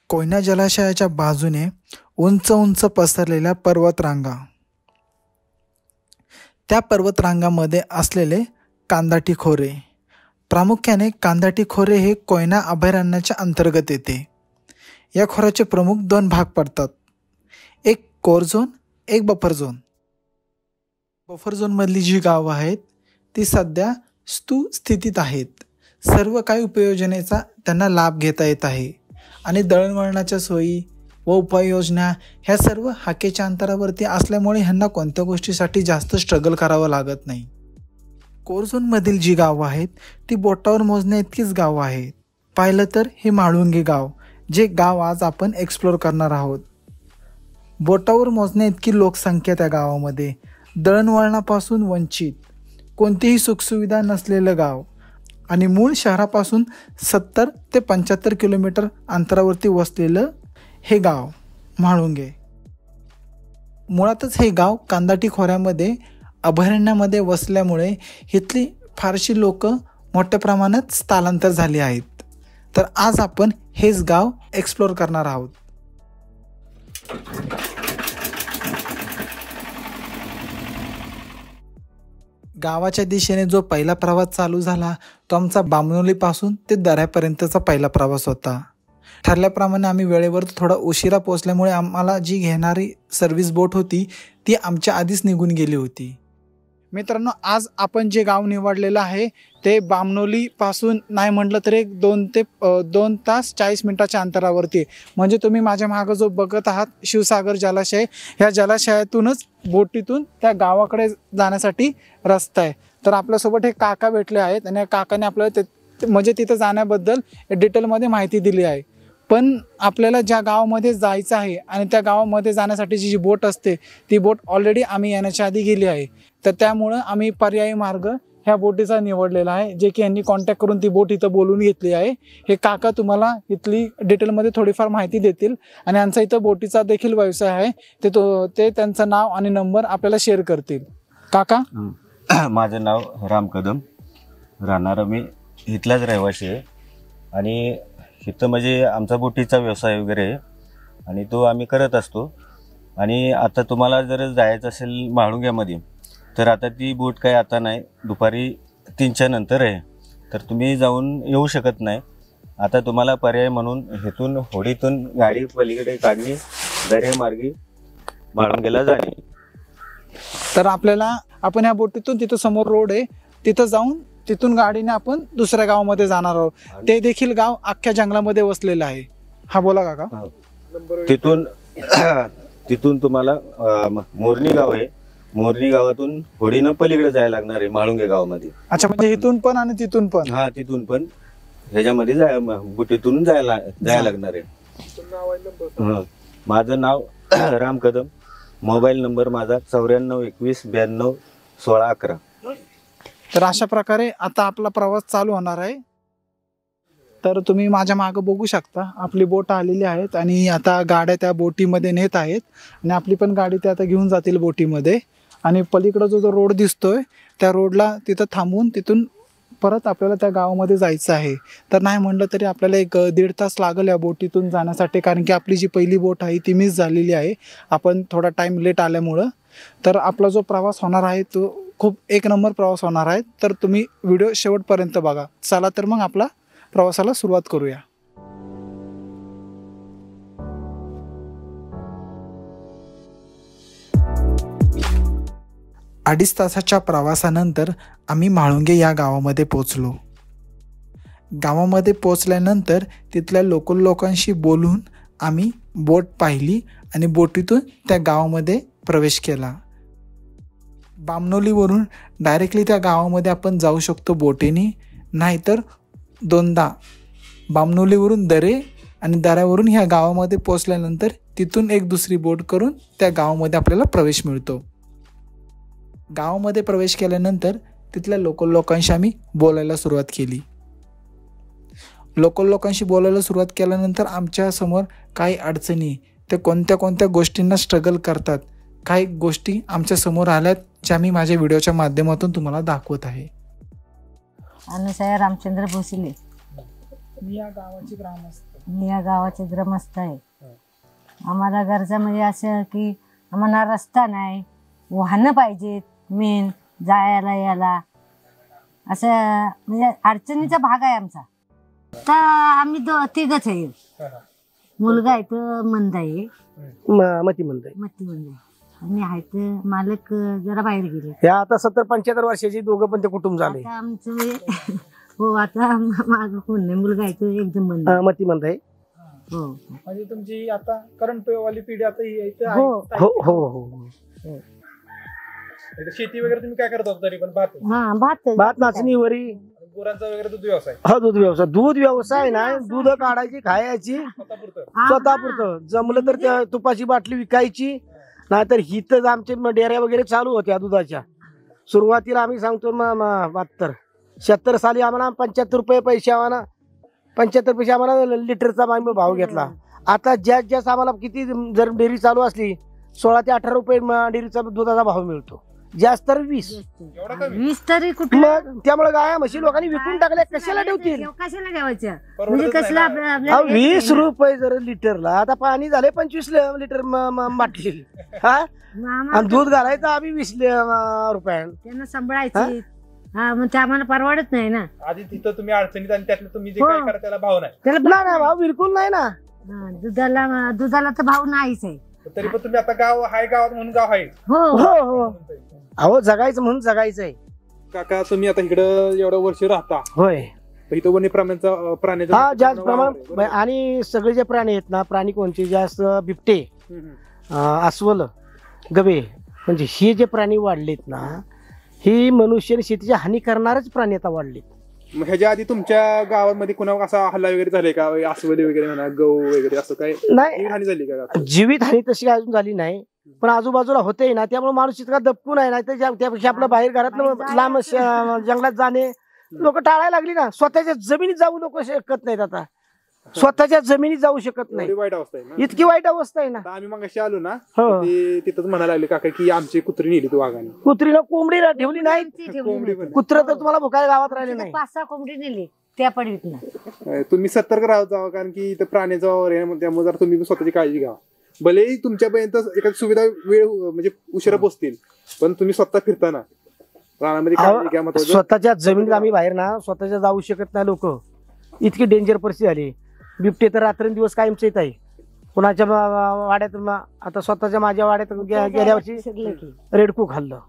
कोयना जलाशयाच्या बाजूने उंच उंच पसरलेल्या पर्वतरांगा, त्या पर्वतरांगामध्ये असलेले कांदाटी खोरे, प्रामुख्याने कांदाटी खोरे हे कोयना अभयारण्याच्या अंतर्गत येते. या खोऱ्याचे प्रमुख 2 भाग पडतात, एक कोर झोन, एक बफर झोन. बफर झोनमधली जी गावं आहेत ती सध्या स्थितीत आहेत. सर्व काही उपयोजनेचा त्यांना लाभ घेता येत आहे आणि दळणवळणाच्या सोयी व उपाययोजना ह्या सर्व हाकेच्या अंतरावरती असल्यामुळे ह्यांना कोणत्या गोष्टीसाठी जास्त स्ट्रगल करावं लागत नाही. कोर झोनमधील जी गावं आहेत ती बोटावर मोजण्या इतकीच गावं आहेत. पाहिलं तर हे म्हाळुंगे गाव, जे गाव आज आपण एक्सप्लोर करणार आहोत. बोटावर मोजण्या इतकी लोकसंख्या त्या गावामध्ये, दळणवळणापासून वंचित, कोणतीही सुखसुविधा नसलेलं गाव आणि मूळ शहरापासून 70 ते 75 किलोमीटर अंतरावरती वसलेलं हे गाव म्हाळुंगे. मुळातच हे गाव कांदाटी खोऱ्यामध्ये अभयारण्यामध्ये वसल्यामुळे इथली फारशी लोक मोठ्या प्रमाणात स्थलांतर झाली आहेत. तर आज आपण हेच गाव एक्सप्लोर करणार आहोत. गावाच्या दिशेने जो पहिला प्रवास चालू झाला तो आमचा बामणोलीपासून ते दऱ्यापर्यंतचा पहिला प्रवास होता. ठरल्याप्रमाणे आम्ही वेळेवर थोडा उशिरा पोहोचल्यामुळे आम्हाला जी घेणारी सर्व्हिस बोट होती ती आमच्या आधीच निघून गेली होती. मित्रांनो, आज आपण जे गाव निवडलेलं आहे ते बामणोलीपासून नाही म्हटलं तर एक 2 तास 40 मिनिटाच्या अंतरावरती. म्हणजे तुम्ही माझ्या मागं जो बघत आहात शिवसागर जलाशय, ह्या जलाशयातूनच बोटीतून त्या गावाकडे जाण्यासाठी रस्ता आहे. तर आपल्यासोबत हे काका भेटले आहेत आणि या काकाने आपल्याला म्हणजे तिथं जाण्याबद्दल डिटेलमध्ये माहिती दिली आहे. पण आपल्याला ज्या गावामध्ये जायचं आहे आणि त्या गावामध्ये जाण्यासाठीची जी बोट असते ती बोट ऑलरेडी आम्ही येण्याच्या आधी गेली आहे. तर त्यामुळं आम्ही पर्यायी मार्ग ह्या बोटीचा निवडलेला आहे, जे की यांनी कॉन्टॅक्ट करून ती बोट इथं बोलवून घेतली आहे. हे काका तुम्हाला इथली डिटेलमध्ये थोडीफार माहिती देतील आणि यांचा इथं बोटीचा देखील व्यवसाय आहे. ते त्यांचं नाव आणि नंबर आपल्याला शेअर करतील. काका, माझं नाव राम कदम, राहणारा मी इथलाच रहिवासी आहे आणि इथं म्हणजे आमचा बोटीचा व्यवसाय वगैरे आहे आणि तो आम्ही करत असतो. आणि आता तुम्हाला जर जायचं असेल म्हाळुंग्यामध्ये तर आता ती बोट काय आता नाही, दुपारी 3च्या नंतर आहे, तर तुम्ही जाऊन येऊ शकत नाही. आता तुम्हाला पर्याय म्हणून इथून होडीतून गाडी पलीकडे काढणे, दर्यामार्गी म्हाळुंग्याला जाणे. तर आपण ह्या बोटीतून तिथं समोर रोड आहे तिथं जाऊन तिथून गाडीने आपण दुसऱ्या गावामध्ये जाणार आहोत. ते देखील गाव अख्ख्या जंगलामध्ये वसलेलं आहे. हा बोला काका. तिथून तुम्हाला मोरणी गाव आहे, मोरणी गावातून होडीनं पलीकडे जायला लागणार आहे म्हाळुंगे गावामध्ये. अच्छा, म्हणजे इथून पण आणि तिथून पण? हा, तिथून पण ह्याच्यामध्ये बोटीतून जायला लागणार आहे. माझं नाव राम कदम, मोबाईल नंबर माझा 9421921611. तर अशा प्रकारे आता आपला प्रवास चालू होणार आहे. तर तुम्ही माझ्या मागं बघू शकता आपली बोट आलेली आहेत आणि आता गाड्या त्या बोटीमध्ये नेत आहेत आणि आपली पण गाडी ते आता घेऊन जातील बोटीमध्ये. आणि पलीकडं जो रोड दिसतोय त्या रोडला तिथं थांबून तिथून परत आपल्याला त्या गावामध्ये जायचं आहे. तर नाही म्हणलं तरी आपल्याला 1-1.5 तास लागेल या बोटीतून जाण्यासाठी, कारण की आपली जी पहिली बोट आहे ती मिस झालेली आहे, आपण थोडा टाईम लेट आल्यामुळं. तर आपला जो प्रवास होणार आहे तो खूप 1 नंबर प्रवास होणार आहे. तर तुम्ही व्हिडिओ शेवटपर्यंत बघा. चला तर मग आपला प्रवासाला सुरुवात करूया. 2.5 तासाच्या प्रवासानंतर आम्ही म्हाळुंगे या गावामध्ये पोचलो. गावामध्ये पोचल्यानंतर तिथल्या लोकल लोकांशी बोलून आम्ही बोट पाहिली आणि बोटीतून त्या गावामध्ये प्रवेश केला. बामणोलीवरून डायरेक्टली त्या गावामध्ये आपण जाऊ शकतो बोटीने, नाहीतर 2दा बामणोलीवरून दरे आणि दऱ्यावरून ह्या गावामध्ये पोचल्यानंतर तिथून एक दुसरी बोट करून त्या गावामध्ये आपल्याला प्रवेश मिळतो. गावामध्ये प्रवेश केल्यानंतर तिथल्या लोकल लोकांशी आम्ही बोलायला सुरुवात केली. लोकल लोकांशी बोलायला सुरुवात केल्यानंतर आमच्या समोर काही अडचणी, ते कोणत्या गोष्टींना स्ट्रगल करतात, काही गोष्टी आमच्या समोर आल्यात ज्या मी माझ्या व्हिडिओच्या माध्यमातून तुम्हाला दाखवत आहे. अनुसया रामचंद्र भोसले, मी या गावाची ग्रामस्थ. मी या गावाचे ग्रामस्थ आहे. आम्हाला गरजा म्हणजे असं की आम्हाला रस्ता नाही, वाहनं पाहिजेत, मेन जायला यायला असं म्हणजे अडचणीचा भाग आहे आमचा. तर आम्ही तिघच आहे. मुलगा आहे तर मंद आहे, मती म्हणताय. मती मंद आहे. आणि आहे तर मालक जरा बाहेर गेले. ह्या आता 70-75 वर्षाची दोघं पण ते कुटुंब झाले. आता आमचं म्हणजे हो आता माझं कोण नाही, मुलगा आहे तो एकदम मंद. मती म्हणताय. हो म्हणजे तुमची आता करंट वाली पिढी आता ही आहे तर हो आहे. हो हो हो. शेती वगैरे तुम्ही काय करता तरी पण भात हा भात भात, नाचणी, वरी, गुरांचा वगैरे दूध व्यवसाय हा दूध व्यवसाय. दूध व्यवसाय ना, दूध काढायची, खायची, स्वतःपुरतं. जमलं तर त्या तुपाची बाटली विकायची, नाहीतर हिथच आमचे डेऱ्या वगैरे चालू होत्या दुधाच्या. सुरुवातीला आम्ही सांगतो 76 साली आम्हाला 75 रुपये पैसे, आम्हाला 75 पैसे आम्हाला लिटरचा भाव घेतला. आता जास्त आम्हाला किती जर डेअरी चालू असली 16 ते 18 रुपये डेअरीचा दुधाचा भाव मिळतो. जास्त तर 20 तरी कुठे. मग त्यामुळे गाया म्हशी लोकांनी विकून टाकल्या, कशाला ठेवतील? कशाला ठेवायच्या म्हणजे कसलं आपल्याला 20 रुपये जर लिटरला. आता पाणी झाले 25 लिटर बाटली. हा आणि दूध घालायचं आम्ही 20 रुपये. त्यांना सांभाळायची. हा मग ते आम्हाला परवडत नाही ना. आधी तिथं तुम्ही अडचणीत आणि त्यातलं तुम्ही जे काय करा त्याला भाव नाही. त्याला नाही भाव बिलकुल नाही ना. दुधाला तर भाव नाहीच आहे. तरी पण तुम्ही आता गाव हाय, गावात म्हणून गाव आहे. हो हो हो. अहो जगायचं म्हणून जगायचंय. काका तुम्ही आता इकडं एवढं वर्ष राहता, होय. इथं वन्य प्राण्याचा हा जास्त प्रमाण. आणि सगळे जे प्राणी आहेत ना, प्राणी कोणते जास्त बिबटे, अस्वल, गवे, म्हणजे हे जे प्राणी वाढलेत ना, ही मनुष्य आणि शेतीची हानी करणारच प्राणी आता वाढलेत. मग ह्याच्या आधी तुमच्या गावामध्ये कुणावर असा हल्ला वगैरे झाले का, अस्वली वगैरे म्हणा, गहू वगैरे असं काय नाही? हानी झाली का? जीवित हानी तशी काय अजून झाली नाही, पण आजूबाजूला होते ना, त्यामुळे माणूस इतका दबकून आहे ना, त्यापेक्षा आपलं बाहेर घरात लांब जंगलात जाणे लोक टाळायला लागली ना. स्वतःच्या जमिनीत जाऊ लोक शकत नाहीत आता. स्वतःच्या जमिनीत जाऊ शकत नाही. वाईट अवस्था आहे ना. इतकी वाईट अवस्था आहे ना. आम्ही मग अशी आलो ना, हो. तिथंच म्हणायला लागले काका की आमची कुत्री नेली तू वाघाने. कुत्रीला कोंबडी ठेवली नाही. कोंबडी पण कुत्र तर तुम्हाला भुकायला गावात राहिले नाही. 5-6 कोंबडी नेली त्या पडवीत ना. तुम्ही सतर्क राहत जावा, कारण की इथं प्राण्याचा वावर आहे, त्यामुळे जर तुम्ही स्वतःची काळजी घ्या. भलेही तुमच्यापर्यंत एखादी सुविधा वेळ म्हणजे उशिरा पोहोचतील, पण तुम्ही स्वतः फिरताना रानामध्ये काळजी घ्या. महत्त्वाचं स्वतःच्या जमिनीत आम्ही बाहेर ना स्वतःच्या जाऊ शकत नाही. लोक इतकी डेंजर परिस्थिती झाली. बिबटे तर रात्रंदिवस कायमच येत आहे. कुणाच्या वाड्यात आता स्वतःच्या माझ्या वाड्यात गेल्या वर्षी रेडकू खाल्लं.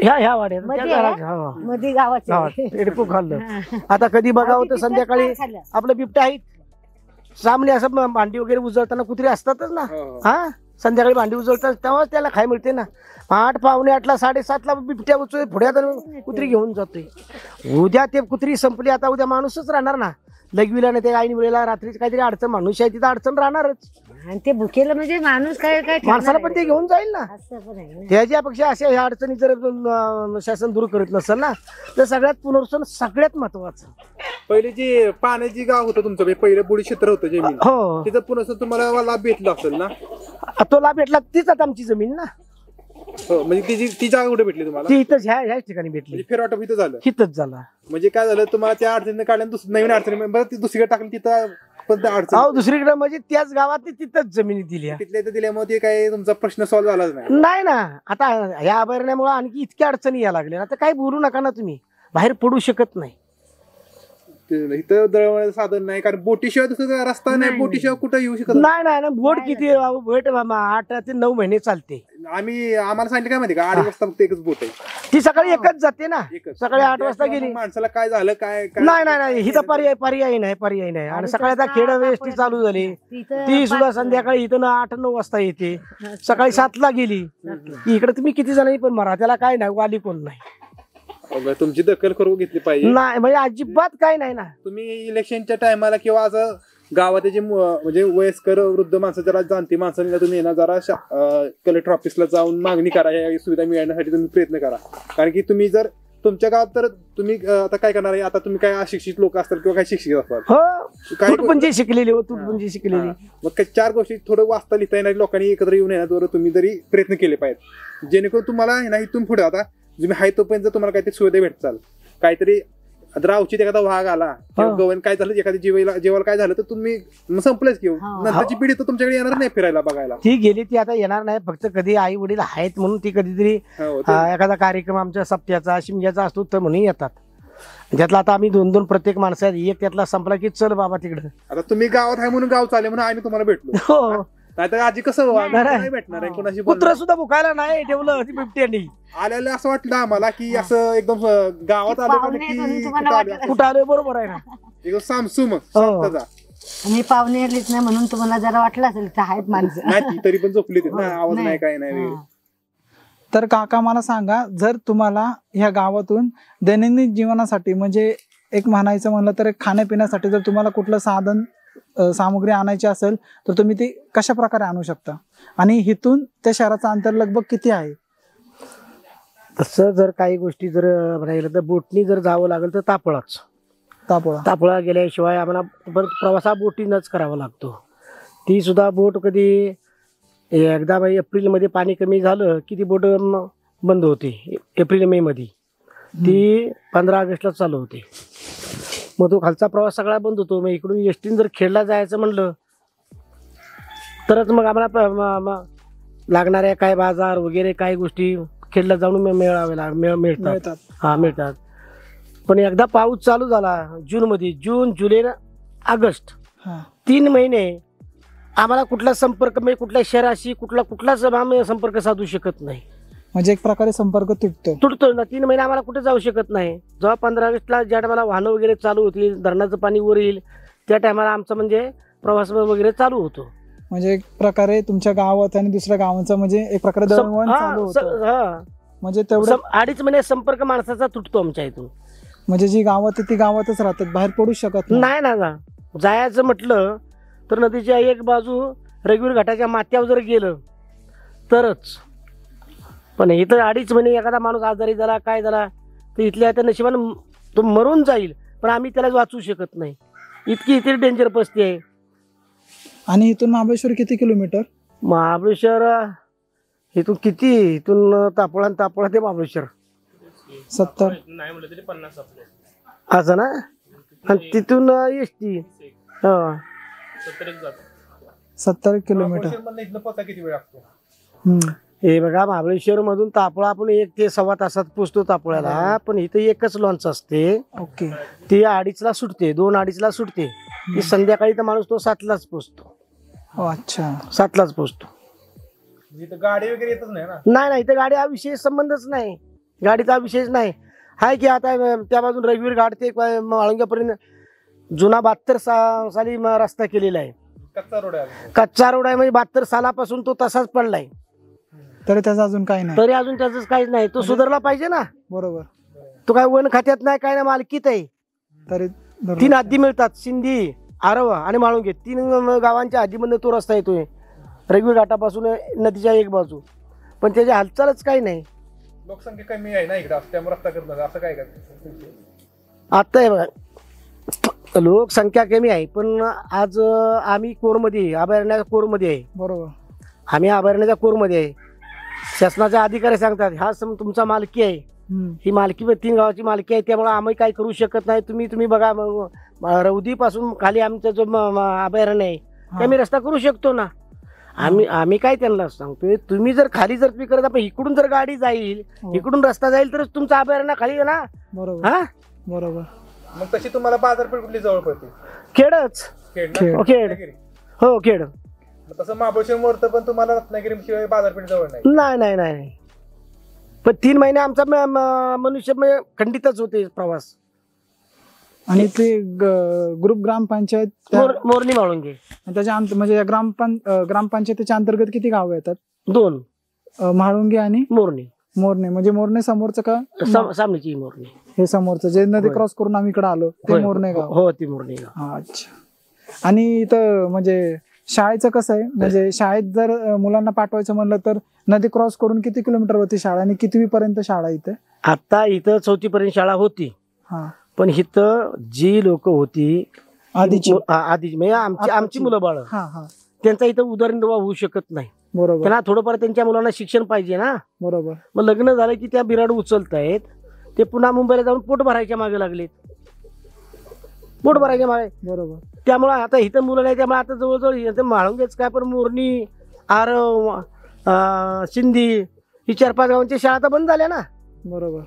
ह्या वाड्यात मध्ये गावात रेडकू खाल्लं. आता कधी बघावं तर संध्याकाळी आपलं बिबटे आहेत. सामने असं भांडी वगैरे उजळताना कुत्री असतातच ना. हा संध्याकाळी भांडी उजळतात तेव्हा त्याला खाय मिळते ना. 8, पावणे 8ला 7:30ला बिबट्या पुढ्यात कुत्री घेऊन जातोय. उद्या ते कुत्री संपली, आता उद्या माणूसच राहणार ना. लगविला नाही ते आईन वेळेला रात्रीच काहीतरी अडचण, माणूस आहे तिथं अडचण राहणारच. आणि ते भुकेलं म्हणजे माणूस काय माणसाला पण ते घेऊन जाईल ना. त्याच्यापेक्षा अशा ह्या अडचणी जर शासन दूर करत नसेल ना, तर सगळ्यात पुनर्वसन सगळ्यात महत्वाचं. पहिले जे पाण्याची गाव होतं तुमचं, पहिले बुडी क्षेत्र होतं जमीन, हो तिथं पुनर्वसन तुम्हाला लाभ भेटला असेल ना. तो लाभ भेटला, तीच आता आमची जमीन ना. हो, म्हणजे ती जागा कुठे भेटली तुम्हाला? ती इथंच ह्याच ठिकाणी भेटली. फेरवाटप इथं झालं, इथंच झाला. म्हणजे काय झालं, तुम्हाला त्या अडचणीने काढल्या, नवीन अडचणी बरं ती दुसरीकडे टाकली, तिथं पण अडचण दुसरीकडे म्हणजे त्याच गावात तिथंच जमिनी दिल्या. तिथल्या इथं दिल्यामुळे ते काय तुमचा प्रश्न सॉल्व्ह झालाच नाही. नाही ना. आता ह्या अभयारण्यामुळे आणखी इतक्या अडचणी यायला लागल्या. आता काही बोलू नका ना, तुम्ही बाहेर पडू शकत नाही. इथं दळवण्याचं साधन नाही, कारण बोटीशिवाय दुसरा रस्ता नाही. बोटीशिवाय कुठं येऊ शकत नाही. बोट किती 8 ते 9 महिने चालते. आम्हाला सांगितलं काय माहिती का, 8 वाजता फक्त एकच बोट आहे. ती सकाळी एकच जाते ना. सकाळी 8 वाजता गेली. माणसाला काय झालं काय नाही ही तर पर्याय नाही. आणि सकाळी आता खेड एसटी चालू झाली, ती सुद्धा संध्याकाळी इथं 8-9 वाजता येते. सकाळी 7ला गेली. इकडे तुम्ही किती जणांनी पण मारा, त्याला काय नाही, वाली कोण नाही. तुमची दखल करून घेतली पाहिजे. नाही म्हणजे अजिबात काय नाही ना. तुम्ही इलेक्शनच्या टायमाला किंवा असं गावात जे म्हणजे वयस्कर वृद्ध माणसं, जरा जाणती माणसांना तुम्ही ना जरा कलेक्टर ऑफिसला जाऊन मागणी करा, या सुविधा मिळण्यासाठी तुम्ही प्रयत्न करा. कारण की तुम्ही जर तुमच्या गावात, तर तुम्ही आता काय करणार आहे, आता तुम्ही काय अशिक्षित लोक असतात किंवा काय शिक्षित असतात, काही पण शिकलेली, मग 4 गोष्टी थोडं वाचता लिहिता येणार लोकांनी एकत्र येऊन येण्याद्वारे तुम्ही तरी प्रयत्न केले पाहिजेत, जेणेकरून तुम्हाला ना इथून पुढे आता तुम्ही हाय तोपर्यंत तुम्हाला काहीतरी सुविधा भेटचाल, काहीतरी जर अवचित एखादा वाघ आला किंवा गवण काय झालं, एखादी जेवायला काय झालं तर तुम्ही संपलेच घेऊ. नंतरची पिढी तर तुमच्याकडे येणार नाही फिरायला बघायला. ती गेली, ती आता येणार नाही. फक्त कधी आई वडील आहेत म्हणून ती कधीतरी एखादा कार्यक्रम आमच्या सप्त्याचा शिमग्याचा असतो तर म्हणून येतात. त्यातला आता आम्ही 2-2 प्रत्येक माणसं आहेत. एक त्यातला संपला की चल बाबा तिकडे. आता तुम्ही गावात आहे म्हणून गाव चालले म्हणून आम्ही तुम्हाला भेटलो. हो, नाहीतर आजी कसं नाही भेटणार आहे कोणाशी. कुत्र सुद्धा भुकायला नाही ठेवलं ती बिबट्यानी. आल्याला असं वाटलं आम्हाला की असं एकदम गावात आलं की कुठं आलोय, बरोबर आहे ना, एकदम सामसूम शांतता. मी पाहुणे आलीच नाही म्हणून तुम्हाला जरा वाटलं असेल तर आहेत माणसं. नाही तरी पण झोपली होती ना, आवाज नाही काय नाही. तर काका मला सांगा, जर तुम्हाला ह्या गावातून दैनंदिन जीवनासाठी म्हणजे एक म्हणायचं म्हणलं तर एक खाण्यापिण्यासाठी जर तुम्हाला कुठलं सामग्री आणायची असेल तर तुम्ही ती कशा प्रकारे आणू शकता आणि इथून त्या शहराचं अंतर लगभग किती आहे? तसं जर काही गोष्टी जर म्हणायला तर बोटनी जर जावं लागेल तर तापोळा गेल्याशिवाय आम्हाला परत प्रवास हा बोटीनंच करावा लागतो. ती सुद्धा बोट कधी एकदा एप्रिलमध्ये पाणी कमी झालं की ती बोट बंद होते. एप्रिल मे मध्ये ती 15 ऑगस्टला चालू होते. मग तो खालचा प्रवास सगळा बंद होतो. मग इकडून एसटीन जर खेडला जायचं म्हणलं तरच मग आम्हाला लागणाऱ्या काय बाजार वगैरे काही गोष्टी खेडला जाऊन मिळतात. हा, मिळतात. पण एकदा पाऊस चालू झाला जून, जुलै, ऑगस्ट 3 महिने आम्हाला कुठला संपर्क म्हणजे कुठल्या शहराशी कुठलाच आम्ही संपर्क साधू शकत नाही. म्हणजे एक प्रकारे संपर्क तुटतो ना. 3 महिने आम्हाला कुठे जाऊ शकत नाही. जेव्हा 15 ऑगस्टला ज्या टायमाला वाहनं वगैरे चालू होतील, धरणाचं पाणी वर येईल, त्या टायमाला आमचा म्हणजे प्रवास वगैरे चालू होतो. म्हणजे एक प्रकारे तुमच्या गावात आणि दुसऱ्या गावांचा म्हणजे एक प्रकारे दळणवळण चालू होतं. म्हणजे तेवढं 2.5 महिने संपर्क माणसाचा तुटतो आमच्या इथून. म्हणजे जी गावात ती गावातच राहतात, बाहेर पडू शकत नाही ना. जायचं म्हटलं तर नदीच्या एक बाजू रघुवीर घाटाच्या माथ्यावर जर गेलं तरच. पण इथं 2.5 महिने एखादा माणूस आजारी झाला काय झाला तर इथल्या त्या नशिबानं तो मरून जाईल, पण आम्ही त्याला वाचवू शकत नाही. इतकी डेंजर परिस्थिती आहे. आणि इथून महाबळेश्वर किती किलोमीटर? महाबळेश्वर इथून तापोळा ते महाबळेश्वर 70 असं ना. आणि तिथून एसटी 70 किलोमीटर. किती वेळ लागतो? हे बघा, महाबळेश्वर मधून तापोळा आपण 1 ते सव्वा तासात पोचतो तापोळ्याला. पण इथे एकच लॉन्च असते. ओके. ती 2:30ला सुटते, 2-2:30ला सुटते. ती संध्याकाळी तर माणूस तो 7लाच पोचतो. अच्छा, 7लाच पोचतो. गाडी वगैरे येतच नाही ना? नाही, इथे गाडी हा विषय संबंधच नाही. गाडीचा विषयच नाही. हाय की आता त्या बाजून रघुवीर घाट ते वाळंग्यापर्यंत जुना 72 साली रस्ता केलेला आहे. कच्चा रोड आहे. म्हणजे 72 सालापासून तो तसाच पडलाय. तरी त्याचं अजून काही नाही. तरी अजून त्याच काहीच नाही. तो सुधारला पाहिजे ना. बरोबर. तो काय वन खात्यात नाही, काय नाही, मालकीत आहे. तरी 3 हद्दी मिळतात, सिंधी, आरवा आणि माळुंगे. 3 गावांच्या हद्दीमधून तो रस्ता येतोय रघुवीर घाटापासून नदीच्या एक बाजू. पण त्याची हालचालच काही नाही. लोकसंख्या कमी आहे ना इकडे, त्यामुळे रस्ता करत असं काय का? आता आहे बघा, लोकसंख्या कमी आहे. पण आज आम्ही कोरमध्ये अभयारण्याच्या कोरमध्ये आहे. बरोबर. आम्ही अभयारण्याच्या कोरमध्ये आहे. शासनाचे अधिकारी सांगतात हा तुमचा मालकी आहे. ही मालकी 3 गावाची मालकी आहे. त्यामुळे आम्ही काय करू शकत नाही. तुम्ही बघा, रौदी पासून खाली आमचा जो अभयारण्य आहे ते आम्ही रस्ता करू शकतो ना. आम्ही काय त्यांना सांगतोय, तुम्ही जर खाली जर तुम्ही करत, इकडून जर गाडी जाईल, इकडून रस्ता जाईल तरच तुमचा अभयारण्य खाली आहे ना. बरोबर. हा, बरोबर. मग तशी तुम्हाला बाजारपेठ कुठली जवळ पडते? खेडच. खेड. हो, खेड. तसं महाबळेश्वर मोर्त पण तुम्हाला रत्नागिरी शिवाय बाजारपेठ जवळ नाही. नाही. पण 3 महिने आमचा मनुष्य खंडितच होते प्रवास. आणि ते ग्रुप ग्रामपंचायत मोरणी माळुंगे त्याच्या म्हणजे ग्रामपंचायतीच्या अंतर्गत किती गाव येतात? 2, म्हाळुंगे आणि मोरणी. म्हणजे मोरणे समोरचं का? सामनेची मोरणी. हे समोरचं जे नदी क्रॉस करून आम्ही इकडे आलो ते मोरणे गाव. हो, ती मोरणी गाव. अच्छा. आणि इथं म्हणजे शाळेचं कसं आहे, म्हणजे शाळेत जर मुलांना पाठवायचं म्हणलं तर नदी क्रॉस करून किती किलोमीटर होती शाळा आणि कितवी पर्यंत शाळा इथे? आता इथं 4थी पर्यंत शाळा होती. पण इथं जी लोक होती आधी म्हणजे आमची मुलं बाळ, त्यांचा इथं उदरनिर्वाह होऊ शकत नाही. बरोबर. त्यांना थोडंफार त्यांच्या मुलांना शिक्षण पाहिजे ना. बरोबर. मग लग्न झालं की त्या बिराड उचलतायत, ते पुन्हा मुंबईला जाऊन पोट भरायच्या मागे लागलेत. पोट भरायच्या मागे. बरोबर. त्यामुळे आता इथं मुलं नाही, त्यामुळे आता जवळजवळ इथं म्हाळुंगेच काय पण मोरणी, आरव, सिंधी ही 4-5 गावांच्या शाळा तर बंद झाल्या ना. बरोबर.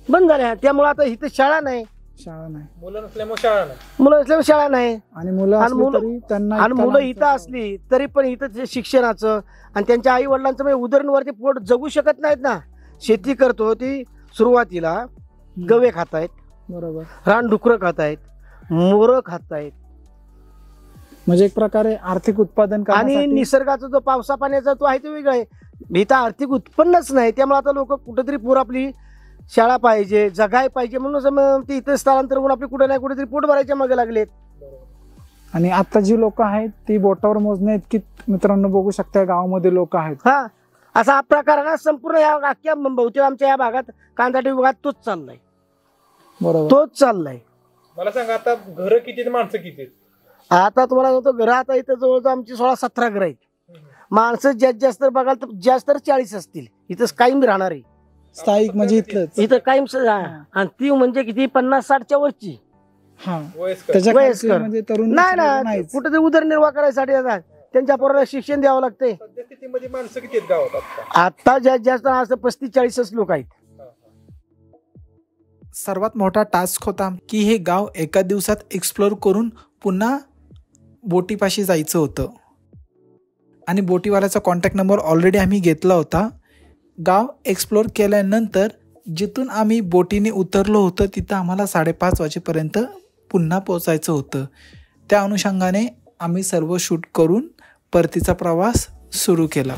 बंद झाल्या. त्यामुळे आता इथं शाळा नाही. मुलं नसल्यामुळे शाळा नाही. मुलं असल्यामुळे शाळा नाही. आणि मुलं इथं असली तरी पण इथं शिक्षणाचं आणि त्यांच्या आई वडिलांचं म्हणजे उदरनिर्वाहाचे पोट जगू शकत नाहीत ना. शेती करतो ती सुरुवातीला गवे खातायत. बरोबर. रानडुकरं खातायत, मोरं खातायत. म्हणजे एक प्रकारे आर्थिक उत्पादन आणि निसर्गाचा जो पावसा पाण्याचा तो आहे तो वेगळा आहे. इथं आर्थिक उत्पन्नच नाही. त्यामुळे आता लोक कुठेतरी पोर आपली शाळा पाहिजे, जगाय पाहिजे म्हणून ते इथं स्थलांतर होऊन आपली कुठे नाही कुठेतरी पोट भरायच्या मागे लागलेत. आणि आता जी लोक आहेत ती बोटावर मोजणे इतकी मित्रांनो बघू शकता गावामध्ये लोक आहेत. हा, असा हा प्रकार ना संपूर्ण या अख्ख्या बहुतेक आमच्या या भागात कांदाटी विभागात तोच चाललाय. बरोबर. तोच चाललाय. मला सांगा आता घरं किती, माणसं किती? आता तुम्हाला सांगतो घरं आता इथं जवळजवळ आमची 16-17 घरं आहेत. माणसं जास्त बघाल तर जास्त 40 असतील. इथं कायम राहणार आहे स्थायिक म्हणजे इथं कायम. आणि ती म्हणजे किती 50-60च्या वरची. वयस्कर म्हणजे तरुण नाही ना, कुठे उदरनिर्वाह करायसाठी येतात. त्यांच्या पोराला शिक्षण द्यावं लागतंय. सद्यस्थितीमध्ये माणसं किती आहेत गावात? आता जास्त असं 35-40 लोक आहेत. सर्वात मोठा टास्क होता की हे गाव एका दिवसात एक्सप्लोर करून पुन्हा बोटीपाशी जायचं होतं. आणि बोटीवाल्याचा कॉन्टॅक्ट नंबर ऑलरेडी आम्ही घेतला होता. गाव एक्सप्लोर केल्यानंतर जिथून आम्ही बोटीने उतरलो होतं तिथं आम्हाला 5:30 वाजेपर्यंत पुन्हा पोचायचं होतं. त्या अनुषंगाने आम्ही सर्व शूट करून परतीचा प्रवास सुरू केला.